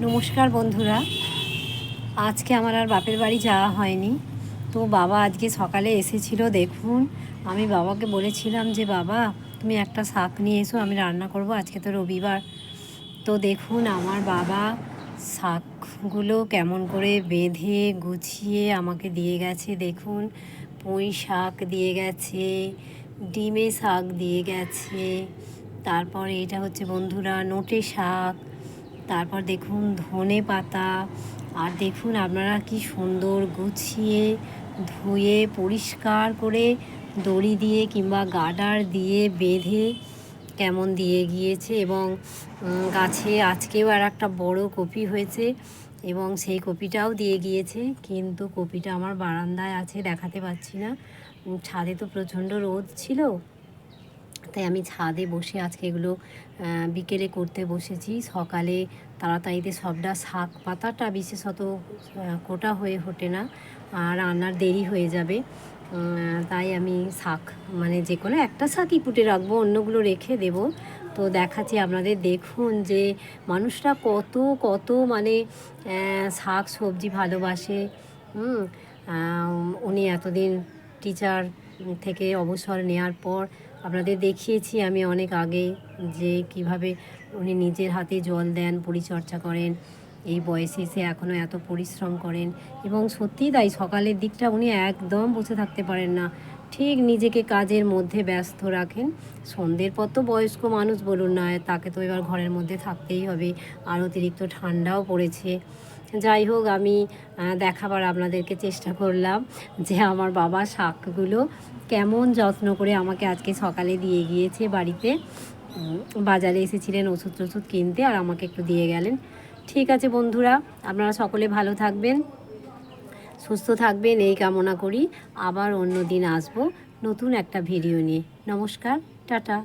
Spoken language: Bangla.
নমস্কার বন্ধুরা, আজকে আমার আর বাপের বাড়ি যাওয়া হয়নি। তো বাবা আজকে সকালে এসেছিল। দেখুন, আমি বাবাকে বলেছিলাম যে বাবা তুমি একটা শাক নিয়ে এসো, আমি রান্না করব, আজকে তো রবিবার। তো দেখুন আমার বাবা শাকগুলো কেমন করে বেঁধে গুছিয়ে আমাকে দিয়ে গেছে। দেখুন, পুঁই শাক দিয়ে গেছে, ডিমে শাক দিয়ে গেছে, তারপর এটা হচ্ছে বন্ধুরা নোটে শাক, তারপর দেখুন ধনে পাতা। আর দেখুন আপনারা কি সুন্দর গুছিয়ে ধুয়ে পরিষ্কার করে দড়ি দিয়ে কিংবা গার্ডার দিয়ে বেঁধে কেমন দিয়ে গিয়েছে। এবং গাছে আজকেও আর একটা বড় কপি হয়েছে এবং সেই কপিটাও দিয়ে গিয়েছে, কিন্তু কপিটা আমার বারান্দায় আছে, দেখাতে পাচ্ছি না। ছাদে তো প্রচণ্ড রোদ ছিল, তাই আমি ছাদে বসে আজকে এগুলো বিকেলে করতে বসেছি। সকালে তাড়াতাড়িতে সবটা শাক পাতাটা বিশেষত কোটা হয়ে ওঠে না, আর রান্নার দেরি হয়ে যাবে। তাই আমি শাক মানে যে কোনো একটা শাকই কুটে রাখবো, অন্যগুলো রেখে দেব। তো দেখাচ্ছি আপনাদের, দেখুন যে মানুষরা কত কত মানে শাক সবজি ভালোবাসে। উনি এতদিন টিচার থেকে অবসর নেওয়ার পর আপনাদের দেখিয়েছি আমি অনেক আগে যে কিভাবে উনি নিজের হাতে জল দেন, পরিচর্যা করেন, এই বয়সে এসে এখনও এত পরিশ্রম করেন। এবং সত্যিই তাই, সকালের দিকটা উনি একদম বসে থাকতে পারেন না, ঠিক নিজেকে কাজের মধ্যে ব্যস্ত রাখেন। সন্ধ্যের পর তো বয়স্ক মানুষ বলুন না, তাকে তো এবার ঘরের মধ্যে থাকতেই হবে, আর অতিরিক্ত ঠান্ডাও পড়েছে। যাই হোক, আমি দেখাবার আপনাদেরকে চেষ্টা করলাম যে আমার বাবা শাকগুলো কেমন যত্ন করে আমাকে আজকে সকালে দিয়ে গিয়েছে বাড়িতে। বাজারে এসেছিলেন ওষুধ টষুধ কিনতে, আর আমাকে একটু দিয়ে গেলেন। ঠিক আছে বন্ধুরা, আপনারা সকলে ভালো থাকবেন, সুস্থ থাকবেন এই কামনা করি। আবার অন্য দিন আসবো নতুন একটা ভিডিও নিয়ে। নমস্কার, টাটা।